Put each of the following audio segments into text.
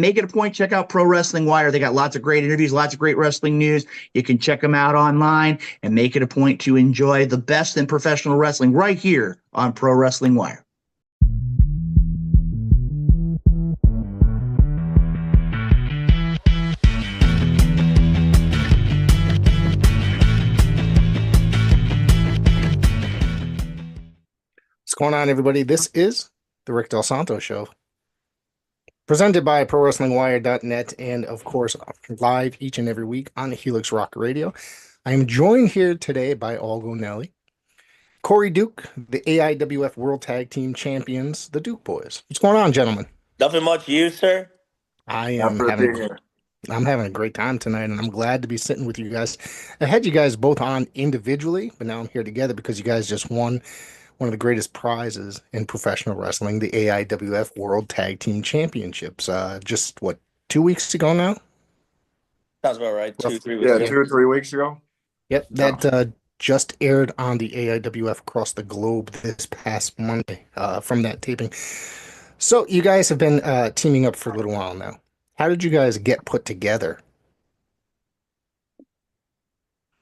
make it a point, check out Pro Wrestling Wire. They got lots of great interviews, lots of great wrestling news. You can check them out online and make it a point to enjoy the best in professional wrestling right here on Pro Wrestling Wire. What's going on, everybody? This is the Rick Del Santo Show, presented by ProWrestlingWire.net, and of course, live each and every week on Helix Rock Radio. I am joined here today by Algo Nelli, Corey Duke, the AIWF World Tag Team Champions, the Duke Boys. What's going on, gentlemen? Nothing much, you, sir? I'm having a great time tonight, and I'm glad to be sitting with you guys. I had you guys both on individually, but now I'm here together because you guys just won one of the greatest prizes in professional wrestling, the AIWF World Tag Team Championships. Just, 2 weeks ago now? Sounds about right. 2 or 3 weeks ago. ago. 2 or 3 weeks ago. Yep, that just aired on the AIWF across the globe this past Monday from that taping. So you guys have been teaming up for a little while now. How did you guys get put together?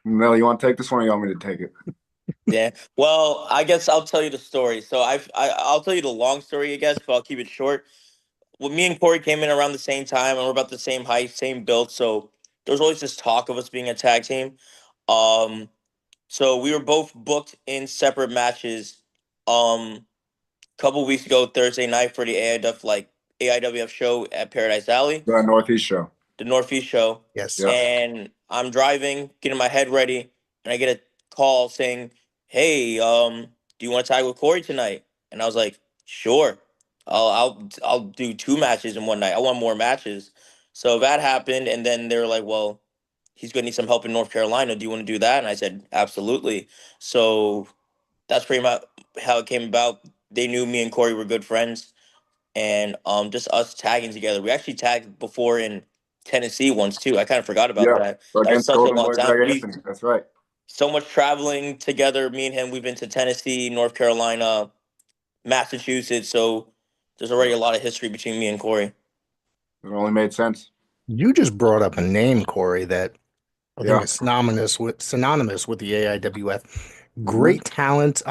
Nelly, you want to take this one or you want me to take it? Yeah. Well, I guess I'll tell you the story. So I'll tell you the long story, I guess, but I'll keep it short. Well, me and Corey came in around the same time, and we're about the same height, same build. So there was always this talk of us being a tag team. So we were both booked in separate matches. A couple weeks ago, Thursday night for the AIWF show at Paradise Alley. The Northeast show. The Northeast show. Yes. Yeah. And I'm driving, getting my head ready, and I get a call saying, "Hey, do you want to tag with Corey tonight?" And I was like, "Sure, I'll do 2 matches in one night. I want more matches." So that happened, and then they were like, "Well, he's gonna need some help in North Carolina. Do you want to do that?" And I said, "Absolutely." So that's pretty much how it came about. They knew me and Corey were good friends, and just us tagging together. We actually tagged before in Tennessee once too. I kind of forgot about that. That was such a long time. That's right. So much traveling together, me and him. We've been to Tennessee, North Carolina, Massachusetts. So there's already a lot of history between me and Corey. It only made sense. You just brought up a name, Corey, that I think is synonymous with the AIWF. Great talent.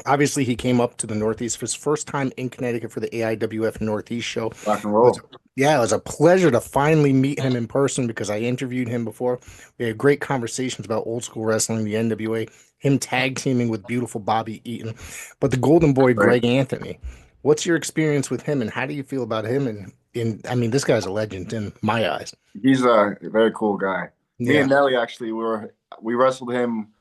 Obviously, he came up to the Northeast for his first time in Connecticut for the AIWF Northeast show. Rock and roll. It was a pleasure to finally meet him in person because I interviewed him before. We had great conversations about old school wrestling, the NWA, him tag teaming with beautiful Bobby Eaton. But the Golden Boy, Greg Anthony, what's your experience with him and how do you feel about him? I mean, this guy's a legend in my eyes. He's a very cool guy. Yeah. Me and Nelly, actually, we wrestled him,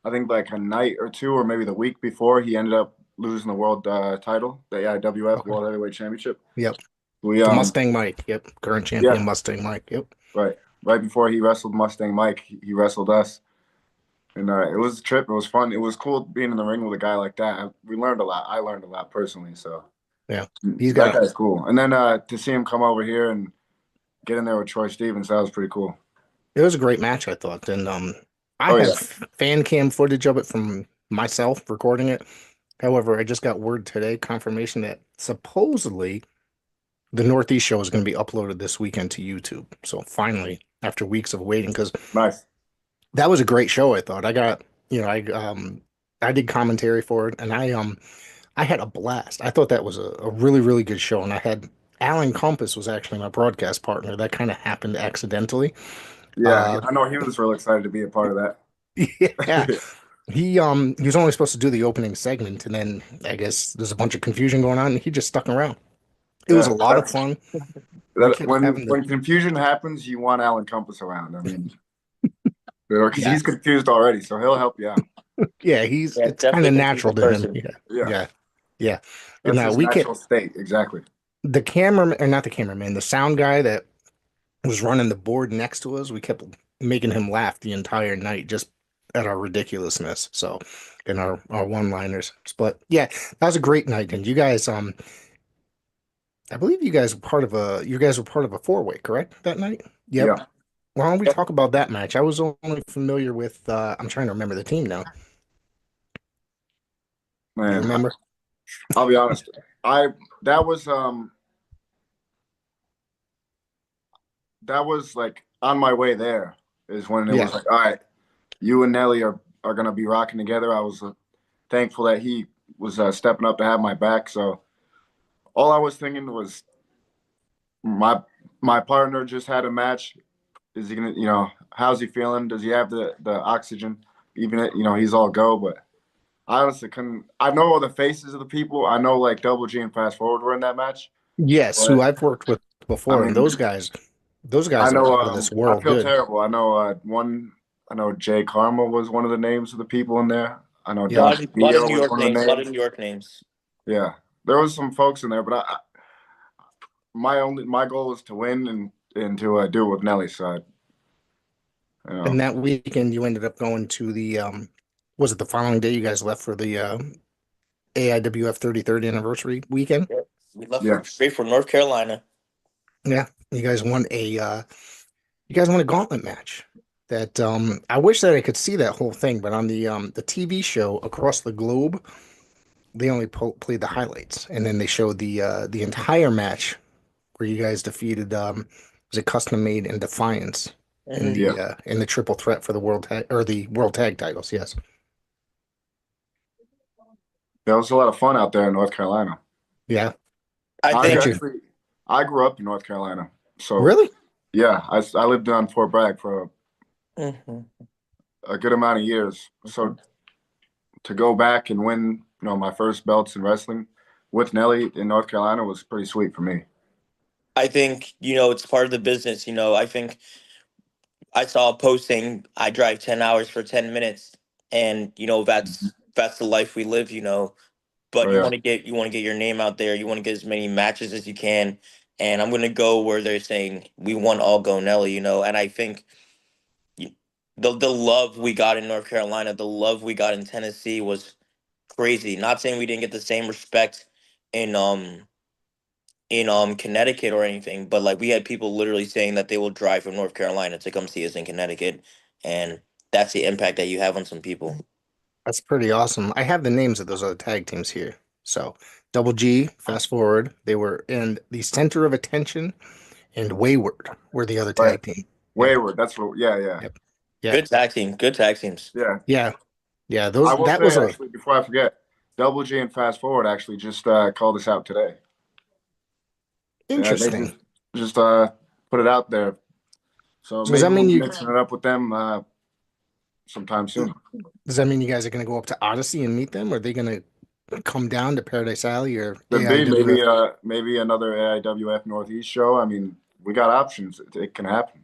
I think, like a night or two or maybe the week before. He ended up losing the world title, the AIWF World Heavyweight Championship. Yep. The Mustang Mike. Yep. Current champion, Mustang Mike. Yep. Right before he wrestled Mustang Mike, he wrestled us. And it was a trip. It was fun. It was cool being in the ring with a guy like that. We learned a lot. I learned a lot personally. So yeah, that guy's cool. And then to see him come over here and get in there with Troy Stevens, that was pretty cool. It was a great match, I thought. And I have fan cam footage of it from myself recording it. However, I just got word today, confirmation that supposedly the Northeast show is going to be uploaded this weekend to YouTube. So finally, after weeks of waiting, because that was a great show, I thought. I got, I did commentary for it, and I had a blast. I thought that was a really, really good show. And I had Alan Compass was actually my broadcast partner. That kind of happened accidentally. Yeah, I know he was real excited to be a part of that. Yeah. He was only supposed to do the opening segment, and then I guess there's a bunch of confusion going on, and he just stuck around. It was a lot of fun. When confusion happens, you want Alan Compass around. I mean, because he's confused already, so he'll help you out. Yeah, it's kind of natural to him. Yeah. That's his natural state, exactly. The cameraman, or not the cameraman, the sound guy that was running the board next to us, we kept making him laugh the entire night just at our ridiculousness. So, in our one-liners. But yeah, that was a great night. And you guys, I believe you guys were part of a four-way, correct? That night? Yep. Yeah. Why don't we talk about that match? I was only familiar with I'm trying to remember the team now. Man, you remember? I'll be honest. That was that was like on my way there is when it Yeah. was like, all right, you and Nelly are gonna be rocking together. I was thankful that he was stepping up to have my back. So all I was thinking was my partner just had a match. Is he gonna, how's he feeling? Does he have the oxygen? Even he's all go, but I honestly couldn't. I know all the faces of the people. I know like Double G and Fast Forward were in that match. Yes, who But I've worked with I before, and mean, those I guys are know. out of this I world feel good. terrible. I know one. I know Jay Karma was one of the names of the people in there. I know A Yeah. lot Dr. of, lot of Dio New was York one of the names. A lot of names. New York names. Yeah, there was some folks in there, but my goal is to win and to do it with Nelly. So, And that weekend, you ended up going to the was it the following day you guys left for the AIWF 33rd anniversary weekend? Yep. We left yeah, straight for North Carolina. Yeah, you guys won a gauntlet match. That I wish that I could see that whole thing, but on the TV show across the globe, they only played the highlights, and then they showed the entire match where you guys defeated was it Custom Made and Defiance Hmm. in the triple threat for the world tag titles. Yes. it was a lot of fun out there in North Carolina. Yeah. I I think. actually I grew up in North Carolina, so Really? yeah, I lived on Fort Bragg for Mhm. a good amount of years. So to go back and win, my first belts in wrestling with Nelly in North Carolina was pretty sweet for me. I think it's part of the business. I think I saw a post saying I drive 10 hours for 10 minutes, and that's the life we live. But Oh you yeah, want to get your name out there. You want to get as many matches as you can. And I'm gonna go where they're saying we want all go Nelly. And I think y- the love we got in North Carolina, the love we got in Tennessee was crazy. Not saying we didn't get the same respect in Connecticut or anything, but like we had people literally saying that they will drive from North Carolina to come see us in Connecticut, and that's the impact that you have on some people. That's pretty awesome. I have the names of those other tag teams here. So Double G, Fast Forward, they were in the Center of Attention, and Wayward were the other right. tag team. Yeah. Wayward. That's what. Yeah. Yep. Yeah. Good tag team, good tag teams. Yeah. Yeah. Yeah. I Those will that say was a actually before I forget, Double G and Fast Forward actually just called us out today. Yeah, they interesting. just put it out there. So So does maybe that we'll mean be you mixing it up with them sometime soon. does that mean you guys are gonna go up to Odyssey and meet them? Or are they gonna come down to Paradise Alley or Could be AIWF? maybe another AIWF Northeast show. I mean, we got options. It can happen.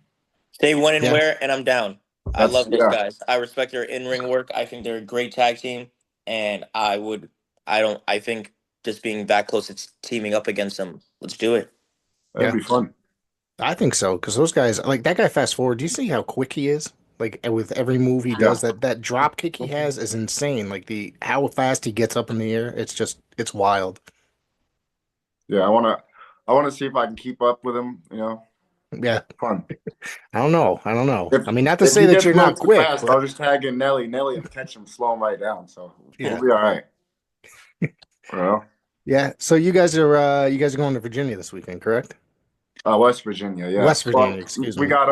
Say when and Yeah. where, and I'm down. I That's love those guys. I respect their in-ring work. I think they're a great tag team, and I think just being that close, it's teaming up against them. Let's do it. that'd Yeah. be fun. I think so, because those guys, like that guy Fast Forward, do you see how quick he is? Like with every move he does, Yeah. that drop kick he has is insane. Like how fast he gets up in the air, it's wild. Yeah, I wanna see if I can keep up with him. Yeah. Fun. I don't know. I don't know. If I mean, not to if say he that gets you're a little not too quick, fast, I'll but just tag in Nelly. Nelly will catch him, slow him right down. So yeah. we'll be all right. Well, Yeah. So you guys are going to Virginia this weekend, correct? West Virginia, yeah. West Virginia, Well, excuse we me. got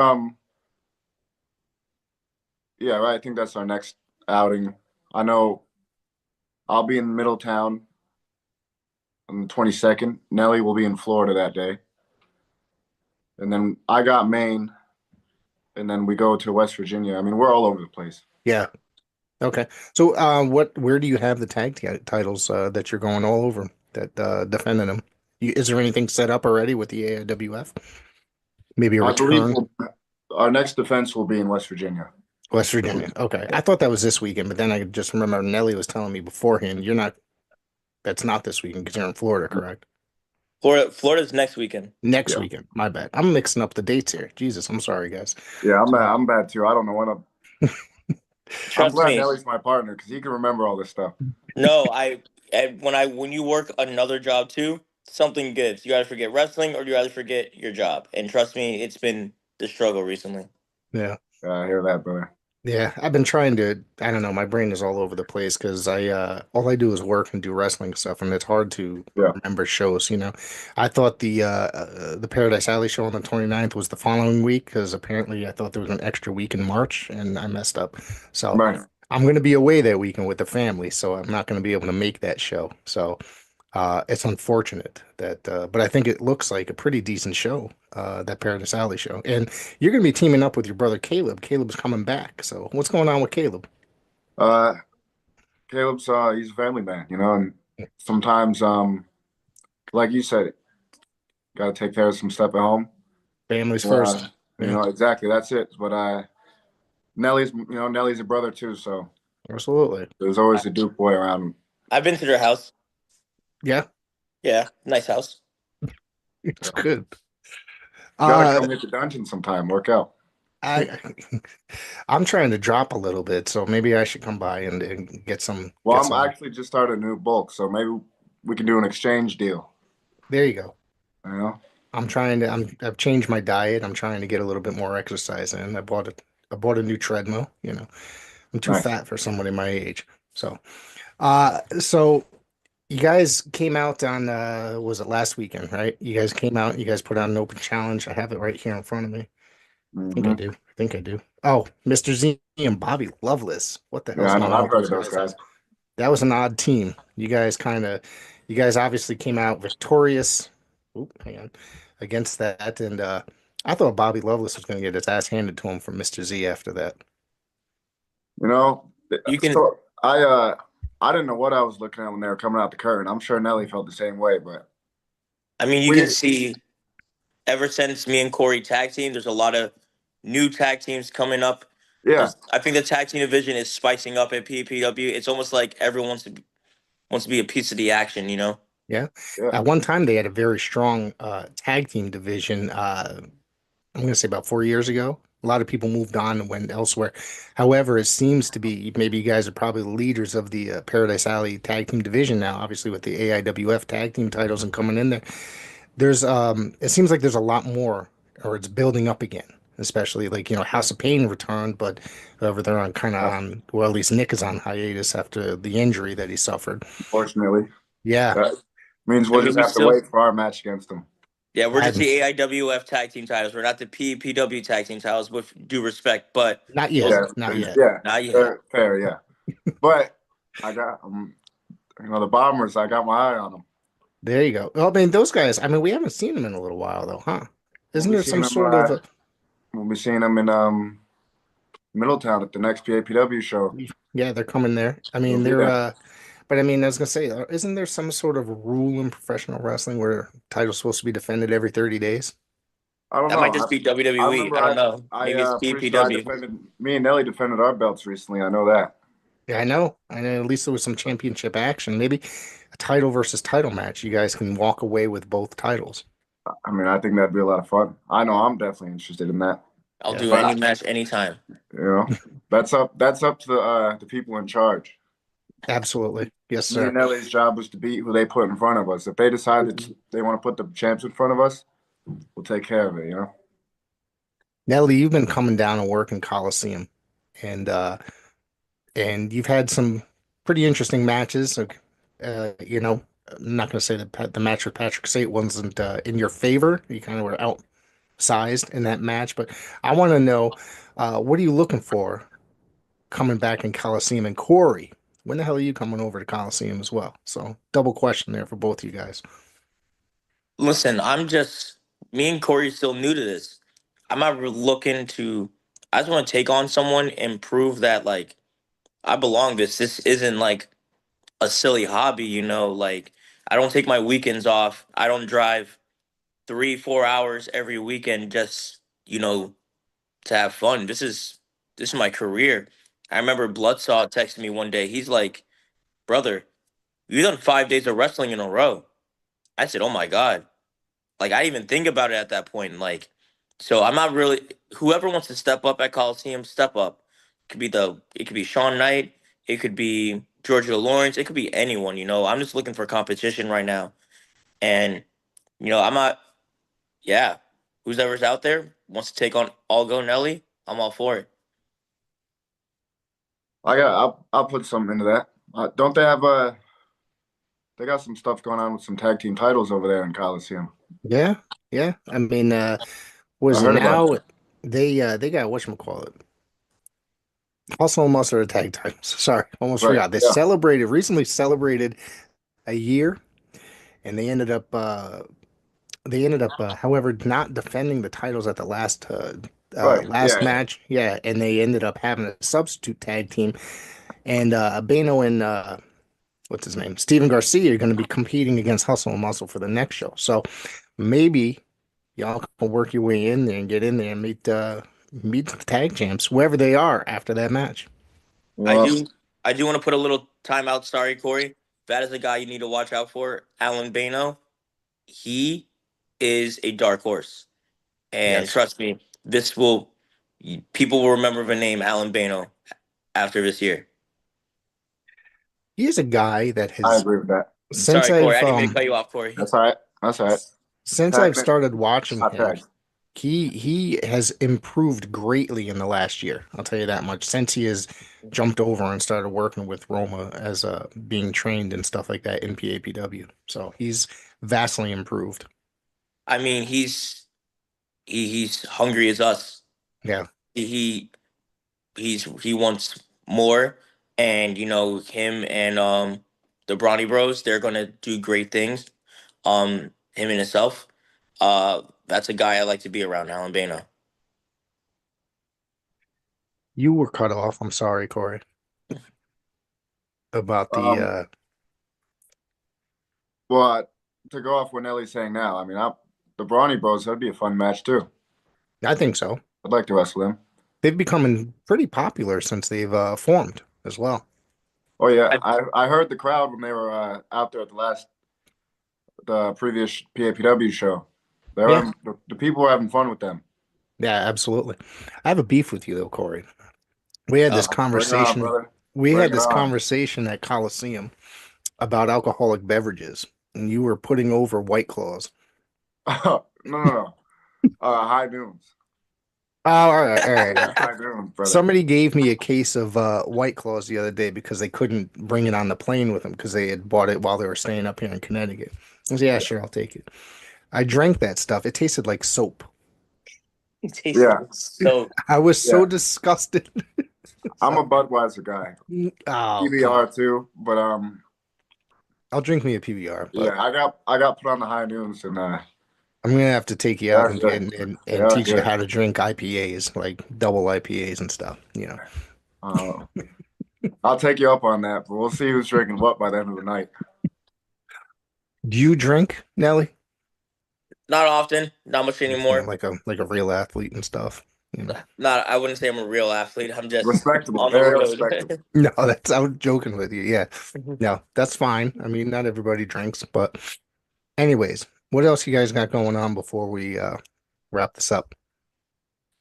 yeah, right. I think that's our next outing. I know I'll be in Middletown on the 22nd. Nelly will be in Florida that day. And then I got Maine, and then we go to West Virginia. I mean, we're all over the place. Yeah. Okay. So where do you have the titles that you're going all over that defending them? Is there anything set up already with the AIWF? Maybe a I believe return? our next defense will be in West Virginia. West Virginia. Okay. I thought that was this weekend, but then I just remember Nelly was telling me beforehand, that's not this weekend because you're in Florida, correct? Florida's next weekend. Next Yeah. weekend. My bad. I'm mixing up the dates here. Jesus, I'm sorry, guys. Yeah, I'm bad too. I don't know what I'm Trust glad me. Nelly's my partner because he can remember all this stuff. No, when you work another job too, something gives. You either forget wrestling or you either forget your job. And trust me, it's been the struggle recently. Yeah. I hear that, brother. Yeah, I've been trying to, I don't know, my brain is all over the place because all I do is work and do wrestling stuff and it's hard to Yeah. remember shows, you know. I thought the Paradise Alley show on the 29th was the following week because apparently I thought there was an extra week in March and I messed up. So Right. I'm going to be away that weekend with the family, so I'm not going to be able to make that show. So it's unfortunate that, but I think it looks like a pretty decent show, that Paradise Alley show. And you're going to be teaming up with your brother Caleb. Caleb's coming back. So what's going on with Caleb? Uh, Caleb's he's a family man, you know, and sometimes like you said, got to take care of some stuff at home. Family's first. You Yeah, know, exactly. That's it. But Nelly's a brother too, so absolutely. there's always a Duke boy around him. I've been to their house. Yeah, Yeah, nice house. it's good. Gotta Uh, come hit the dungeon sometime, work out. I I'm trying to drop a little bit, so maybe I should come by and get some Well, I'm actually just started a new bulk, so maybe we can do an exchange deal. There you go. You know? I've changed my diet. I'm trying to get a little bit more exercise in. I bought a new treadmill, you know. I'm too Nice. fat for somebody my age. So you guys came out on was it last weekend, right? You guys came out, you guys put out an open challenge. I have it right here in front of me. I think I Hmm. do. I think I do. Oh, Mr. Z and Bobby Loveless. What the Yeah, hell's I know. going on I've with heard of those those guys? guys. That was an odd team. You guys obviously came out victorious. Oop, hang on. Against that, and I thought Bobby Loveless was going to get his ass handed to him from Mr. Z after that. You know, You can, so I didn't know what I was looking at when they were coming out the curtain. I'm sure Nelly felt the same way, but I mean, you we can see ever since me and Corey tag team, there's a lot of new tag teams coming up. yeah, I think the tag team division is spicing up at PPW. It's almost like everyone wants to be a piece of the action, you know? Yeah. yeah. At one time, they had a very strong tag team division. I'm going to say about 4 years ago. A lot of people moved on and went elsewhere. However, it seems to be maybe you guys are probably the leaders of the Paradise Alley tag team division now, obviously with the AIWF tag team titles and coming in there. It seems like there's a lot more, or it's building up again, especially like, you know, House of Pain returned, but however, they're on kind of on, well, at least Nick is on hiatus after the injury that he suffered. Unfortunately, Yeah. that means I we'll mean, just we have to still, wait for our match against them. yeah, we're just I'm the AIWF tag team titles. We're not the PPW tag team titles, with due respect, but not yet. those, Yeah, Not yet. yeah, not yet. fair, yeah. But I got the Bombers. I got my eye on them. There you go. Well, I mean, those guys, I mean, we haven't seen them in a little while though, huh? We'll Isn't be there seeing some them. sort of We'll be seeing them in Middletown at the next PAPW show. yeah, they're coming there. I We'll mean, be there. but I mean, I was gonna say, isn't there some sort of rule in professional wrestling where title's supposed to be defended every 30 days? I don't That might know. just be I WWE. remember I don't know. I Maybe it's pretty sure I PPW. defended. Me and Nelly defended our belts recently. I know that. Yeah, I know. I know at least there was some championship action. Maybe a title versus title match. You guys can walk away with both titles. I mean, I think that'd be a lot of fun. I know I'm definitely interested in that. I'll Yeah. do any match anytime. You know, that's up to the people in charge. Absolutely. Yes, Me sir. and Nelly's job is to beat who they put in front of us. If they decide that they want to put the champs in front of us, we'll take care of it. You know. Nelly, you've been coming down and working Coliseum, and you've had some pretty interesting matches. Like, you know, I'm not going to say that the match with Patrick Sate wasn't in your favor. You kind of were outsized in that match, but I want to know what are you looking for coming back in Coliseum? And Corey, when the hell are you coming over to Coliseum as well? So double question there for both of you guys. Listen, me and Corey are still new to this. I'm not looking to, I just want to take on someone and prove that, like, I belong this. This isn't like a silly hobby, you know? Like, I don't take my weekends off. I don't drive 3, 4 hours every weekend just, you know, to have fun. This is my career. I remember Bloodsaw texted me one day. He's like, "Brother, you done 5 days of wrestling in a row." I said, "Oh my God." Like, I didn't even think about it at that point. Like, so I'm not really, whoever wants to step up at Coliseum, step up. It could be Sean Knight, it could be Giorgio Lawrence, it could be anyone, you know. I'm just looking for competition right now. And, you know, I'm not, yeah. Who's ever's out there wants to take on All Go Nelly, I'm all for it. I'll put something into that. Don't they have they got some stuff going on with some tag team titles over there in Coliseum. Yeah, yeah. I mean, I was it heard about now? that. They got whatchamacallit. Hustle and Muscle are tag titles. Sorry, almost Right. forgot. They Yeah. recently celebrated a year, and however, not defending the titles at the Right. last Yeah. match. Yeah, and they ended up having a substitute tag team, and Bano and what's his name, Steven Garcia, are going to be competing against Hustle and Muscle for the next show. So maybe y'all can work your way in there and get in there and meet the tag champs wherever they are after that match. I Well, do I do want to put a little timeout. Sorry, Corey. That is a guy you need to watch out for. Alan Bano. He is a dark horse. And Yes, trust me, people will remember the name Alan Bano after this year. he is a guy that I has agree with that. since Sorry, Corey. I've I didn't mean to cut you off, Corey. That's all right. That's all right. since Tag I've me. started watching Hot him, tag. he has improved greatly in the last year. I'll tell you that much. Since he has jumped over and started working with Roma as being trained and stuff like that in PAPW, so he's vastly improved. I mean, he's hungry as us. Yeah, He he wants more, and him and the Brawny Bros, they're gonna do great things. Him and himself. That's a guy I like to be around, Alan Bano. you were cut off. I'm sorry, Corey, about the Um, well, to go off what Nelly's saying now, I mean, the Brawny Bros, that'd be a fun match too. I think so. I'd like to wrestle them. They've become pretty popular since they've formed as well. Oh yeah, I, I heard the crowd when they were out there at the previous PAPW show. Yeah, The people were having fun with them. yeah, absolutely. I have a beef with you though, Corey. We had this Bring it on, conversation. brother. We Bring had it this on. conversation at Coliseum about alcoholic beverages, and you were putting over White Claws. No. High noons. Oh, all right, all right. Yeah, high noons, brother. Somebody gave me a case of White Claws the other day because they couldn't bring it on the plane with them because they had bought it while they were staying up here in Connecticut. I said, yeah, sure, I'll take it. I drank that stuff. It tasted like soap. he tastes Yeah. so. I was so Yeah. disgusted. I'm a Budweiser guy. Oh, PBR too, but I'll drink me a PBR, but yeah, I got put on the high noons and I'm gonna have to take you yeah, out and good. and Yeah, teach you good. how to drink IPAs, like double IPAs and stuff. I'll take you up on that, but we'll see who's drinking what by the end of the night. Do you drink, Nelly? Not often, not much anymore. Like a real athlete and stuff. Not, I wouldn't say I'm a real athlete. I'm just Respectable, on the very road. respectable. No, I was joking with you. Yeah. No, that's fine. I mean, not everybody drinks, but anyways, what else you guys got going on before we wrap this up?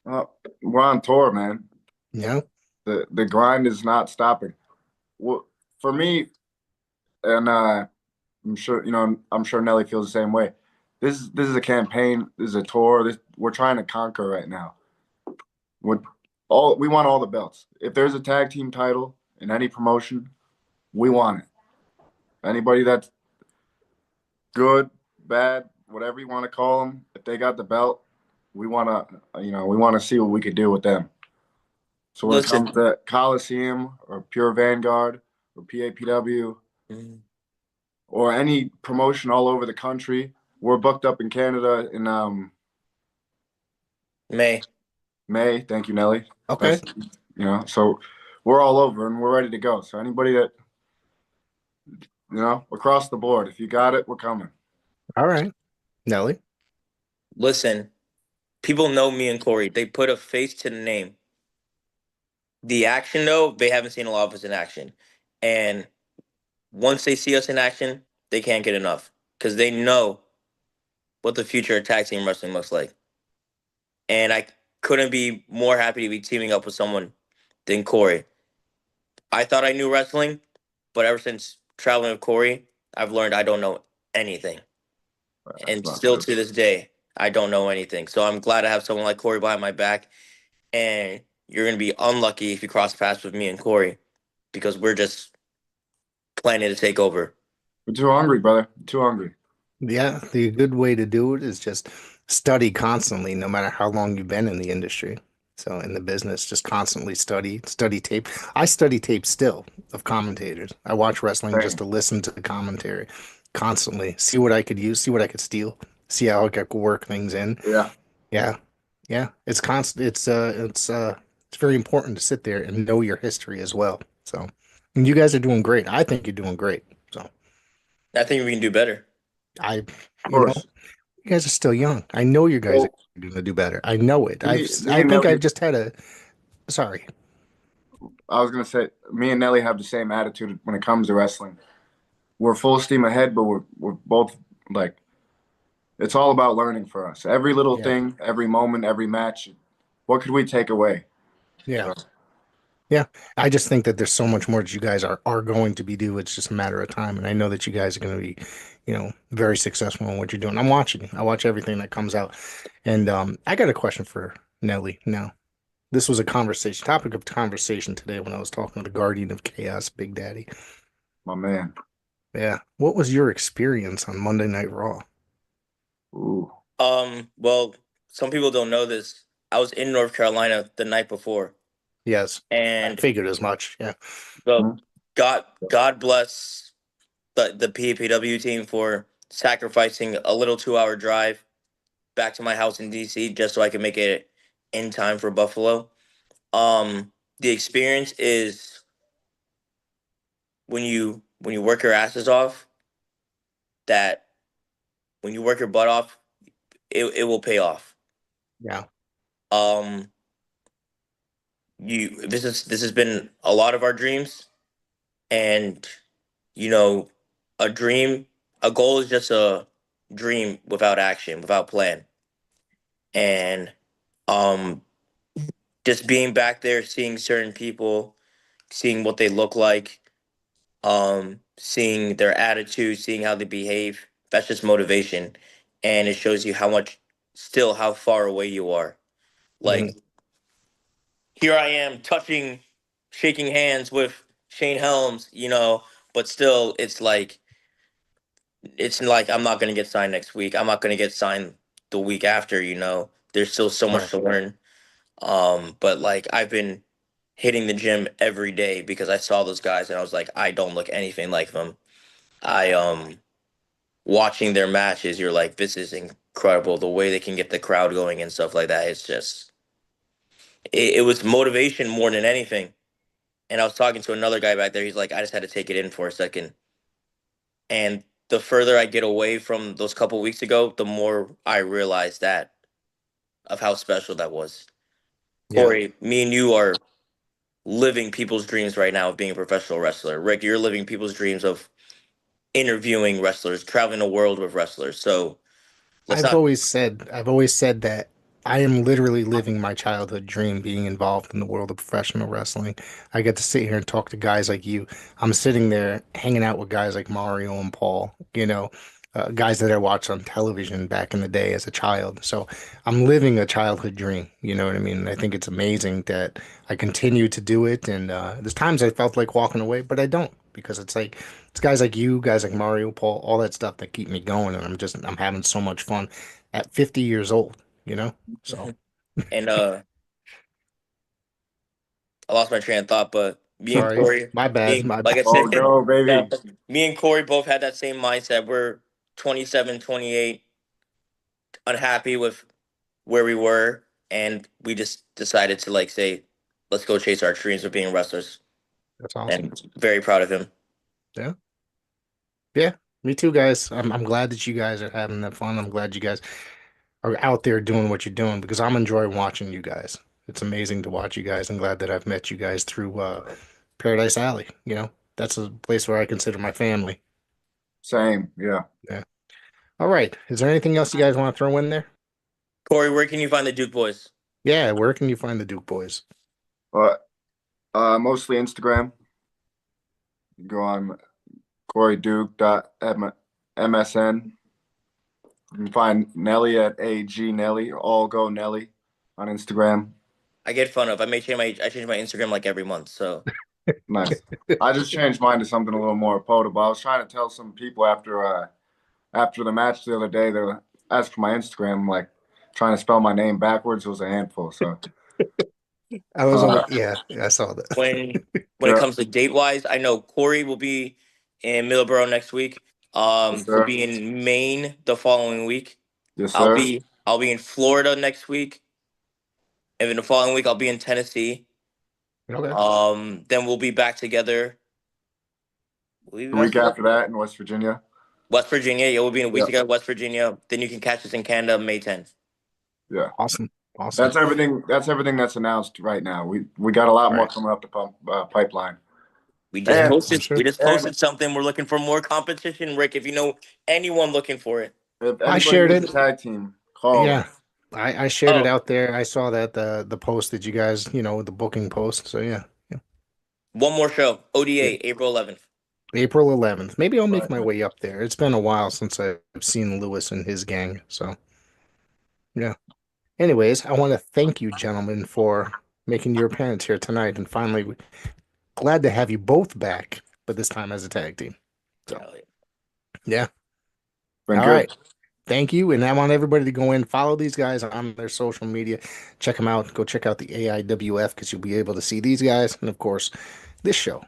We're on tour, man. Yeah. The grind is not stopping. Well, for me, and I'm sure I'm sure Nelly feels the same way. This is a campaign. This is a tour. We're trying to conquer right now. We want all the belts. If there's a tag team title in any promotion, we want it. Anybody that's good, bad, whatever you want to call them, if they got the belt, we want to see what we could do with them. So when it comes to Coliseum or Pure Vanguard or PAPW or any promotion all over the country, we're booked up in Canada in May. Thank you, Nelly. Okay. So we're all over and we're ready to go. So anybody that across the board, if you got it, we're coming. All right. Nelly. Listen, people know me and Corey. They put a face to the name. The action, though, they haven't seen a lot of us in action. And once they see us in action, they can't get enough because they know what the future of tag team wrestling looks like. And I couldn't be more happy to be teaming up with someone than Corey. I thought I knew wrestling, but ever since traveling with Corey, I've learned I don't know anything. And still to this day, I don't know anything. So I'm glad to have someone like Corey behind my back. And you're going to be unlucky if you cross paths with me and Corey because we're just planning to take over. We're too hungry, brother. Too hungry. Yeah, the good way to do it is just study constantly, no matter how long you've been in the industry. So in the business, just constantly study tape. I study tape still of commentators. I watch wrestling just Same. to listen to the commentary constantly, see what I could use, see what I could steal, see how I could work things in. Yeah. Yeah, yeah. It's constant. It's very important to sit there and know your history as well. So, and you guys are doing great. I think you're doing great. So I think we can do better. I, Of you know. course. You guys are still young. I know you guys are Well, going to do better. I know it. me I and think Nelly, I've just had a sorry. I was gonna say, me and Nelly have the same attitude when it comes to wrestling. We're full steam ahead, but we're both like, it's all about learning for us. Every little Yeah. thing, every moment, every match. What could we take away? Yeah. So, Yeah. I just think that there's so much more that you guys are going to be do. It's just a matter of time. And I know that you guys are going to be, very successful in what you're doing. I'm watching you. I watch everything that comes out. And I got a question for Nelly now. This was a topic of conversation today when I was talking to the Guardian of Chaos, Big Daddy. my man. Yeah. What was your experience on Monday Night Raw? Ooh. Well, some people don't know this. I was in North Carolina the night before, Yes. I and figured as much. Yeah. the Hmm? God bless the PAPW team for sacrificing a little 2 hour drive back to my house in DC just so I could make it in time for Buffalo. The experience is when you work your asses off, that when you work your butt off, it will pay off. Yeah. Um, this has been a lot of our dreams, and you know, a dream, a goal is just a dream without action, without plan, and um, just being back there, seeing certain people, seeing what they look like, seeing their attitude, seeing how they behave. That's just motivation, and it shows you how far away you are. Like Mhm. here I am shaking hands with Shane Helms, but still, it's like I'm not gonna get signed next week. I'm not gonna get signed the week after. There's still so much Right. to learn. But like I've been hitting the gym every day because I saw those guys and I was like, I don't look anything like them. I watching their matches, you're like, this is incredible. The way they can get the crowd going and stuff like that. It's just it was motivation more than anything. And I was talking to another guy back there. He's like, I just had to take it in for a second. And the further I get away from those couple weeks ago, the more I realize that of how special that was. Yeah. Corey, me and you are living people's dreams right now of being a professional wrestler. Rick, you're living people's dreams of interviewing wrestlers, traveling the world with wrestlers. So let's not. I've always said that I am literally living my childhood dream being involved in the world of professional wrestling. I get to sit here and talk to guys like you. I'm sitting there hanging out with guys like Mario and Paul, guys that I watched on television back in the day as a child. So I'm living a childhood dream, you know what I mean? And I think it's amazing that I continue to do it. And there's times I felt like walking away, but I don't because it's guys like you, guys like Mario, Paul, all that stuff that keep me going, and I'm having so much fun at 50 years old, you know? So Mhm. And I lost my train of thought, but me and sorry, Corey, my bad, my like I bad. Oh, said, go, no, baby. me and Corey both had that same mindset. We're 27, 28, unhappy with where we were, and we just decided to like say, let's go chase our dreams of being wrestlers. That's awesome. And very proud of him. Yeah. Yeah, me too, guys. I'm glad that you guys are having that fun. I'm glad you guys are out there doing what you're doing because I'm enjoying watching you guys. It's amazing to watch you guys. I'm glad that I've met you guys through Paradise Alley. That's a place where I consider my family. Same. Yeah. Yeah. All right. Is there anything else you guys want to throw in there? Corey, where can you find the Duke boys? Yeah, where can you find the Duke boys? But mostly Instagram. Go on CoreyDuke.msn. You can find Nelly at AG Nelly or All Go Nelly on Instagram. I get fun of. I changed my Instagram like every month. So Nice. I just changed mine to something a little more potable. I was trying to tell some people after the match the other day, they were asking for my Instagram, I'm like trying to spell my name backwards. It was a handful. So I was only, yeah, I saw that. When it comes to date wise, I know Corey will be in Middleborough next week. Yes, He'll sir. be in Maine the following week. Yes, sir. I'll be in Florida next week. And then the following week I'll be in Tennessee. Okay. Then we'll be back together. The week after that in West Virginia. West Virginia. Yeah, we'll be in a week Yep. together, West Virginia. Then you can catch us in Canada May 10th. Yeah. Awesome. That's everything that's announced right now. We got a lot more coming up the pipeline. We just Sure. we just posted something. We're looking for more competition, Rick. If you know anyone looking for it. If I shared needs it. a tag team, call. Yeah. I shared it out there. I saw that the post that you guys, the booking post. So yeah. One more show. ODA, April 11th. April 11th. Maybe I'll make my way up there. It's been a while since I've seen Lewis and his gang. So yeah. Anyways, I want to thank you, gentlemen, for making your appearance here tonight, and finally glad to have you both back, but this time as a tag team. So yeah. Been All good. right. Thank you. And I want everybody to go in, follow these guys on their social media, check them out, go check out the AIWF because you'll be able to see these guys and, of course, this show